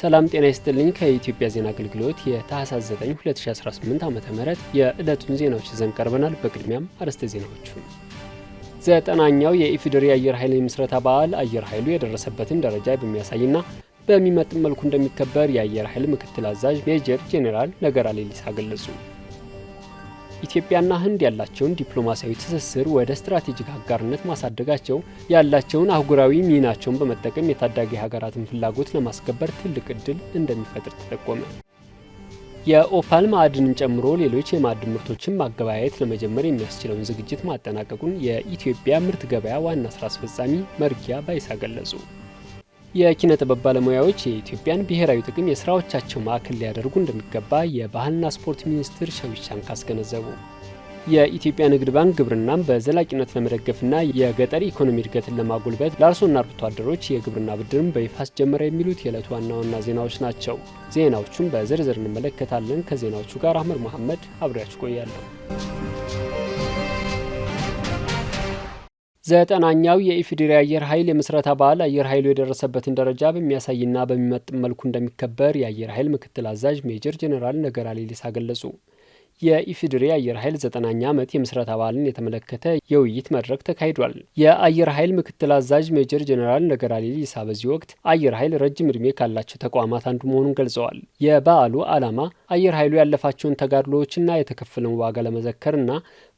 ሰላም ጤና ይስጥልኝ። ከኢትዮጵያ ዜና አገልግሎት የታህሳስ 9 2018 ዓ.ም የዕለቱን ዜናዎች ይዘን ቀርበናል። በቅድሚያም አርዕስተ ዜናዎቹ። ዘጠናኛው የኢፌዴሪ አየር ኃይል የምስረታ በዓል አየር ኃይሉ የደረሰበትን ደረጃ በሚያሳይና በሚመጥን መልኩ እንደሚከበር የአየር ኃይል ምክትል አዛዥ ሜጀር ጄኔራል ነገራ ሌሊሳ ገለጹ። ኢትዮጵያና ህንድ ያላቸውን ዲፕሎማሲያዊ ትስስር ወደ ስትራቴጂክ አጋርነት ማሳደጋቸው ያላቸውን አህጉራዊ ሚናቸውን በመጠቀም የታዳጊ ሀገራትን ፍላጎት ለማስከበር ትልቅ ዕድል እንደሚፈጥር ተጠቆመ። የኦፓል ማዕድንን ጨምሮ ሌሎች የማዕድን ምርቶችን ማገበያየት ለመጀመር የሚያስችለውን ዝግጅት ማጠናቀቁን የኢትዮጵያ ምርት ገበያ ዋና ስራ አስፈጻሚ መርጊያ ባይሳ ገለጹ። የኪነ ጥበብ ባለሙያዎች የኢትዮጵያን ብሔራዊ ጥቅም የስራዎቻቸው ማዕከል ሊያደርጉ እንደሚገባ የባህልና ስፖርት ሚኒስትር ሸዊት ሻንካ አስገነዘቡ። የኢትዮጵያ ንግድ ባንክ ግብርናን በዘላቂነት ለመደገፍና የገጠር ኢኮኖሚ እድገትን ለማጎልበት ለአርሶና አርብቶ አደሮች የግብርና ብድርን በይፋ አስጀመረ የሚሉት የዕለቱ ዋና ዋና ዜናዎች ናቸው። ዜናዎቹን በዝርዝር እንመለከታለን። ከዜናዎቹ ጋር አህመድ መሐመድ አብሬያችሁ ቆያለሁ። ዘጠናኛው የኢፌዴሪ አየር ኃይል የምስረታ በዓል አየር ኃይሉ የደረሰበትን ደረጃ በሚያሳይና በሚመጥን መልኩ እንደሚከበር የአየር ኃይል ምክትል አዛዥ ሜጀር ጄኔራል ነገራ ሌሊሳ ገለጹ። የኢፌዴሪ አየር ኃይል 9ኛ ዓመት የምስረታ በዓልን የተመለከተ የውይይት መድረክ ተካሂዷል። የአየር ኃይል ምክትል አዛዥ ሜጀር ጄኔራል ነገራ ሌሊሳ በዚህ ወቅት አየር ኃይል ረጅም ዕድሜ ካላቸው ተቋማት አንዱ መሆኑን ገልጸዋል። የበዓሉ ዓላማ አየር ኃይሉ ያለፋቸውን ተጋድሎዎችና የተከፈለውን ዋጋ ለመዘከርና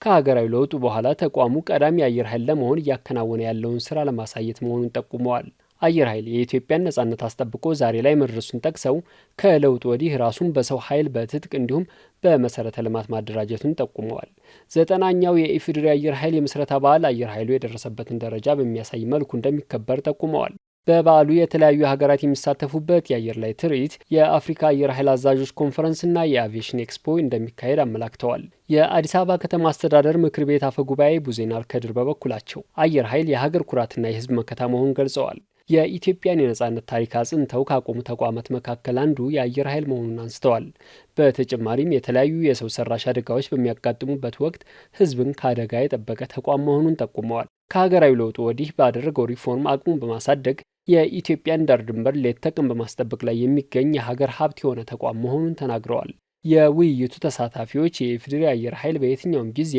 ከሀገራዊ ለውጡ በኋላ ተቋሙ ቀዳሚ አየር ኃይል ለመሆን እያከናወነ ያለውን ስራ ለማሳየት መሆኑን ጠቁመዋል። አየር ኃይል የኢትዮጵያን ነጻነት አስጠብቆ ዛሬ ላይ መድረሱን ጠቅሰው ከለውጡ ወዲህ ራሱን በሰው ኃይል በትጥቅ እንዲሁም በመሰረተ ልማት ማደራጀቱን ጠቁመዋል። 9ኛው የኢፌዴሪ አየር ኃይል የምስረታ በዓል አየር ኃይሉ የደረሰበትን ደረጃ በሚያሳይ መልኩ እንደሚከበር ጠቁመዋል። በበዓሉ የተለያዩ ሀገራት የሚሳተፉበት የአየር ላይ ትርኢት፣ የአፍሪካ አየር ኃይል አዛዦች ኮንፈረንስና የአቪዬሽን ኤክስፖ እንደሚካሄድ አመላክተዋል። የአዲስ አበባ ከተማ አስተዳደር ምክር ቤት አፈ ጉባኤ ቡዜና አልከድር በበኩላቸው አየር ኃይል የሀገር ኩራትና የሕዝብ መከታ መሆኑን ገልጸዋል። የኢትዮጵያን የነጻነት ታሪክ አጽንተው ካቆሙ ተቋማት መካከል አንዱ የአየር ኃይል መሆኑን አንስተዋል። በተጨማሪም የተለያዩ የሰው ሰራሽ አደጋዎች በሚያጋጥሙበት ወቅት ሕዝብን ከአደጋ የጠበቀ ተቋም መሆኑን ጠቁመዋል። ከሀገራዊ ለውጡ ወዲህ ባደረገው ሪፎርም አቅሙን በማሳደግ የኢትዮጵያን ዳር ድንበር ሌት ተቀን በማስጠበቅ ላይ የሚገኝ የሀገር ሀብት የሆነ ተቋም መሆኑን ተናግረዋል። የውይይቱ ተሳታፊዎች የኢፌዴሪ አየር ኃይል በየትኛውም ጊዜ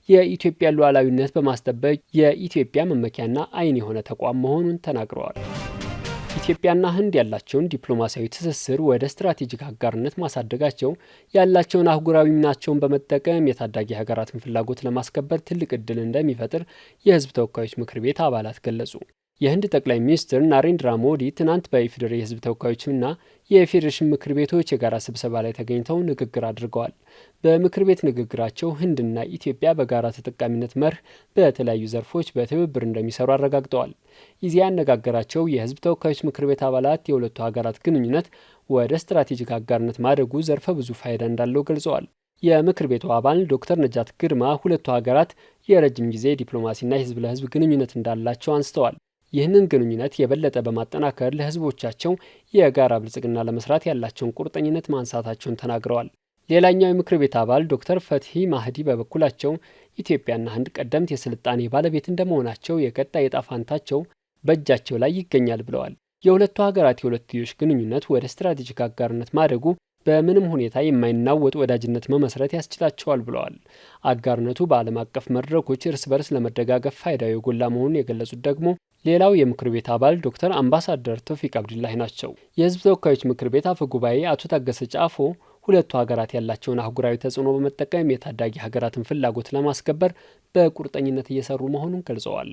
የኢትዮጵያን ሉዓላዊነት በማስጠበቅ የኢትዮጵያ መመኪያና ዓይን የሆነ ተቋም መሆኑን ተናግረዋል። ኢትዮጵያና ህንድ ያላቸውን ዲፕሎማሲያዊ ትስስር ወደ ስትራቴጂክ አጋርነት ማሳደጋቸው ያላቸውን አህጉራዊ ሚናቸውን በመጠቀም የታዳጊ ሀገራትን ፍላጎት ለማስከበር ትልቅ ዕድል እንደሚፈጥር የህዝብ ተወካዮች ምክር ቤት አባላት ገለጹ። የህንድ ጠቅላይ ሚኒስትር ናሬንድራ ሞዲ ትናንት በኢፌዴሪ የህዝብ ተወካዮችና የፌዴሬሽን ምክር ቤቶች የጋራ ስብሰባ ላይ ተገኝተው ንግግር አድርገዋል። በምክር ቤት ንግግራቸው ህንድና ኢትዮጵያ በጋራ ተጠቃሚነት መርህ በተለያዩ ዘርፎች በትብብር እንደሚሰሩ አረጋግጠዋል። ኢዜአ ያነጋገራቸው የህዝብ ተወካዮች ምክር ቤት አባላት የሁለቱ ሀገራት ግንኙነት ወደ ስትራቴጂክ አጋርነት ማደጉ ዘርፈ ብዙ ፋይዳ እንዳለው ገልጸዋል። የምክር ቤቱ አባል ዶክተር ነጃት ግርማ ሁለቱ ሀገራት የረጅም ጊዜ ዲፕሎማሲና የህዝብ ለህዝብ ግንኙነት እንዳላቸው አንስተዋል። ይህንን ግንኙነት የበለጠ በማጠናከር ለህዝቦቻቸው የጋራ ብልጽግና ለመስራት ያላቸውን ቁርጠኝነት ማንሳታቸውን ተናግረዋል። ሌላኛው የምክር ቤት አባል ዶክተር ፈትሂ ማህዲ በበኩላቸው ኢትዮጵያና ህንድ ቀደምት የስልጣኔ ባለቤት እንደመሆናቸው የቀጣይ ዕጣ ፈንታቸው በእጃቸው ላይ ይገኛል ብለዋል። የሁለቱ ሀገራት የሁለትዮሽ ግንኙነት ወደ ስትራቴጂክ አጋርነት ማደጉ በምንም ሁኔታ የማይናወጥ ወዳጅነት መመስረት ያስችላቸዋል ብለዋል። አጋርነቱ በዓለም አቀፍ መድረኮች እርስ በርስ ለመደጋገፍ ፋይዳው የጎላ መሆኑን የገለጹት ደግሞ ሌላው የምክር ቤት አባል ዶክተር አምባሳደር ተውፊቅ አብዱላሂ ናቸው። የህዝብ ተወካዮች ምክር ቤት አፈ ጉባኤ አቶ ታገሰ ጫፎ ሁለቱ ሀገራት ያላቸውን አህጉራዊ ተጽዕኖ በመጠቀም የታዳጊ ሀገራትን ፍላጎት ለማስከበር በቁርጠኝነት እየሰሩ መሆኑን ገልጸዋል።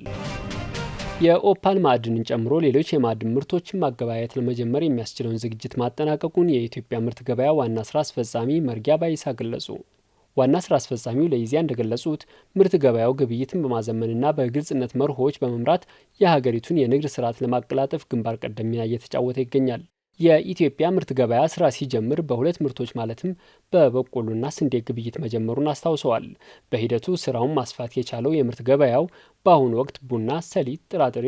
የኦፓል ማዕድንን ጨምሮ ሌሎች የማዕድን ምርቶችን ማገበያየት ለመጀመር የሚያስችለውን ዝግጅት ማጠናቀቁን የኢትዮጵያ ምርት ገበያ ዋና ስራ አስፈጻሚ መርጊያ ባይሳ ገለጹ። ዋና ስራ አስፈጻሚው ለኢዜአ እንደገለጹት ምርት ገበያው ግብይትን በማዘመንና በግልጽነት መርሆች በመምራት የሀገሪቱን የንግድ ስርዓት ለማቀላጠፍ ግንባር ቀደም ሚና እየተጫወተ ይገኛል። የኢትዮጵያ ምርት ገበያ ስራ ሲጀምር በሁለት ምርቶች ማለትም በበቆሎና ስንዴ ግብይት መጀመሩን አስታውሰዋል። በሂደቱ ስራውን ማስፋት የቻለው የምርት ገበያው በአሁኑ ወቅት ቡና፣ ሰሊጥ፣ ጥራጥሬ፣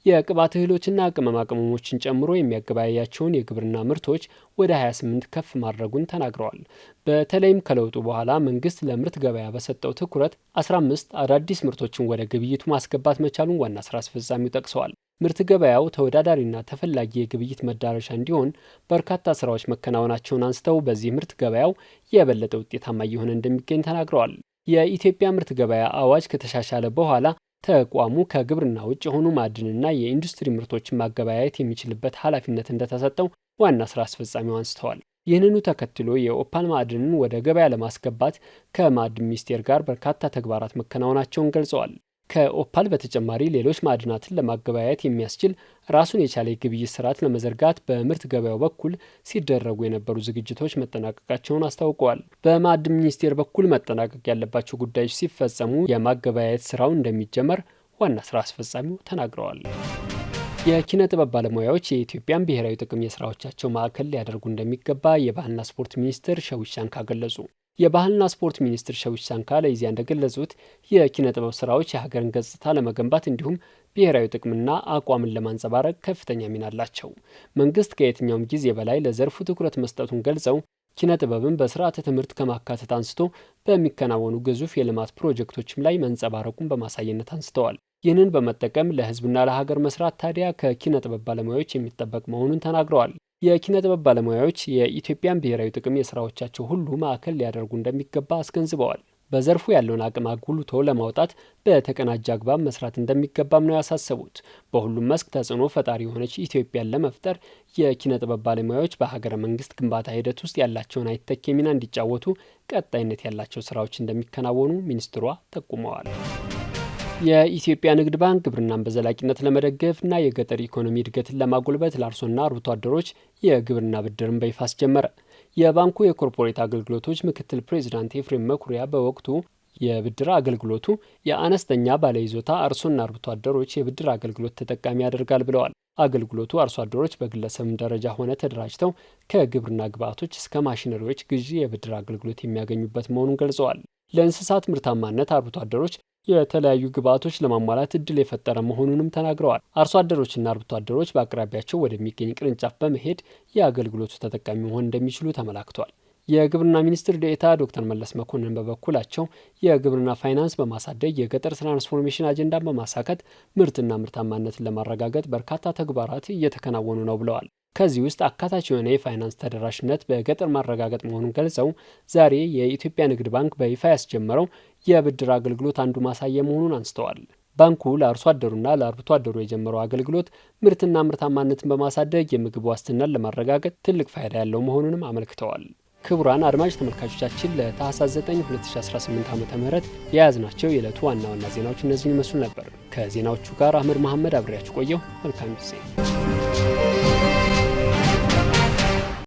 የቅባት እህሎችና ቅመማ ቅመሞችን ጨምሮ የሚያገበያያቸውን የግብርና ምርቶች ወደ 28 ከፍ ማድረጉን ተናግረዋል። በተለይም ከለውጡ በኋላ መንግስት ለምርት ገበያ በሰጠው ትኩረት 15 አዳዲስ ምርቶችን ወደ ግብይቱ ማስገባት መቻሉን ዋና ስራ አስፈጻሚው ጠቅሰዋል። ምርት ገበያው ተወዳዳሪና ተፈላጊ የግብይት መዳረሻ እንዲሆን በርካታ ስራዎች መከናወናቸውን አንስተው በዚህ ምርት ገበያው የበለጠ ውጤታማ እየሆነ እንደሚገኝ ተናግረዋል። የኢትዮጵያ ምርት ገበያ አዋጅ ከተሻሻለ በኋላ ተቋሙ ከግብርና ውጭ የሆኑ ማዕድንና የኢንዱስትሪ ምርቶችን ማገበያየት የሚችልበት ኃላፊነት እንደተሰጠው ዋና ስራ አስፈጻሚው አንስተዋል። ይህንኑ ተከትሎ የኦፓል ማዕድንን ወደ ገበያ ለማስገባት ከማዕድን ሚኒስቴር ጋር በርካታ ተግባራት መከናወናቸውን ገልጸዋል። ከኦፓል በተጨማሪ ሌሎች ማዕድናትን ለማገበያየት የሚያስችል ራሱን የቻለ የግብይት ስርዓት ለመዘርጋት በምርት ገበያው በኩል ሲደረጉ የነበሩ ዝግጅቶች መጠናቀቃቸውን አስታውቀዋል። በማዕድን ሚኒስቴር በኩል መጠናቀቅ ያለባቸው ጉዳዮች ሲፈጸሙ የማገበያየት ስራው እንደሚጀመር ዋና ስራ አስፈጻሚው ተናግረዋል። የኪነ ጥበብ ባለሙያዎች የኢትዮጵያን ብሔራዊ ጥቅም የስራዎቻቸው ማዕከል ሊያደርጉ እንደሚገባ የባህልና ስፖርት ሚኒስትር ሸዊት ሻንካ ገለጹ። የባህልና ስፖርት ሚኒስትር ሸዊት ሻንካ ለኢዜአ እንደገለጹት የኪነ ጥበብ ስራዎች የሀገርን ገጽታ ለመገንባት እንዲሁም ብሔራዊ ጥቅምና አቋምን ለማንጸባረቅ ከፍተኛ ሚና አላቸው። መንግስት ከየትኛውም ጊዜ በላይ ለዘርፉ ትኩረት መስጠቱን ገልጸው ኪነ ጥበብን በስርዓተ ትምህርት ከማካተት አንስቶ በሚከናወኑ ግዙፍ የልማት ፕሮጀክቶችም ላይ መንጸባረቁን በማሳየነት አንስተዋል። ይህንን በመጠቀም ለህዝብና ለሀገር መስራት ታዲያ ከኪነ ጥበብ ባለሙያዎች የሚጠበቅ መሆኑን ተናግረዋል። የኪነ ጥበብ ባለሙያዎች የኢትዮጵያን ብሔራዊ ጥቅም የስራዎቻቸው ሁሉ ማዕከል ሊያደርጉ እንደሚገባ አስገንዝበዋል። በዘርፉ ያለውን አቅም አጉልቶ ለማውጣት በተቀናጀ አግባብ መስራት እንደሚገባም ነው ያሳሰቡት። በሁሉም መስክ ተጽዕኖ ፈጣሪ የሆነች ኢትዮጵያን ለመፍጠር የኪነ ጥበብ ባለሙያዎች በሀገረ መንግስት ግንባታ ሂደት ውስጥ ያላቸውን አይተኬ ሚና እንዲጫወቱ ቀጣይነት ያላቸው ስራዎች እንደሚከናወኑ ሚኒስትሯ ጠቁመዋል። የኢትዮጵያ ንግድ ባንክ ግብርናን በዘላቂነት ለመደገፍና የገጠር ኢኮኖሚ እድገትን ለማጎልበት ለአርሶና አርብቶ አደሮች የግብርና ብድርን በይፋ አስጀመረ። የባንኩ የኮርፖሬት አገልግሎቶች ምክትል ፕሬዚዳንት ኤፍሬም መኩሪያ በወቅቱ የብድር አገልግሎቱ የአነስተኛ ባለይዞታ አርሶና አርብቶ አደሮች የብድር አገልግሎት ተጠቃሚ ያደርጋል ብለዋል። አገልግሎቱ አርሶ አደሮች በግለሰብም ደረጃ ሆነ ተደራጅተው ከግብርና ግብዓቶች እስከ ማሽነሪዎች ግዢ የብድር አገልግሎት የሚያገኙበት መሆኑን ገልጸዋል። ለእንስሳት ምርታማነት አርብቶ አደሮች የተለያዩ ግብዓቶች ለማሟላት እድል የፈጠረ መሆኑንም ተናግረዋል። አርሶ አደሮችና አርብቶ አደሮች በአቅራቢያቸው ወደሚገኝ ቅርንጫፍ በመሄድ የአገልግሎቱ ተጠቃሚ መሆን እንደሚችሉ ተመላክቷል። የግብርና ሚኒስትር ዴኤታ ዶክተር መለስ መኮንን በበኩላቸው የግብርና ፋይናንስ በማሳደግ የገጠር ትራንስፎርሜሽን አጀንዳን በማሳካት ምርትና ምርታማነትን ለማረጋገጥ በርካታ ተግባራት እየተከናወኑ ነው ብለዋል። ከዚህ ውስጥ አካታች የሆነ የፋይናንስ ተደራሽነት በገጠር ማረጋገጥ መሆኑን ገልጸው ዛሬ የኢትዮጵያ ንግድ ባንክ በይፋ ያስጀመረው የብድር አገልግሎት አንዱ ማሳያ መሆኑን አንስተዋል። ባንኩ ለአርሶ አደሩና ለአርብቶ አደሩ የጀመረው አገልግሎት ምርትና ምርታማነትን በማሳደግ የምግብ ዋስትናን ለማረጋገጥ ትልቅ ፋይዳ ያለው መሆኑንም አመልክተዋል። ክቡራን አድማጭ ተመልካቾቻችን ለታህሳስ 9 2018 ዓ.ም የያዝናቸው የዕለቱ ዋና ዋና ዜናዎች እነዚህን ይመስሉ ነበር። ከዜናዎቹ ጋር አህመድ መሐመድ አብሬያችሁ ቆየሁ። መልካም ጊዜ።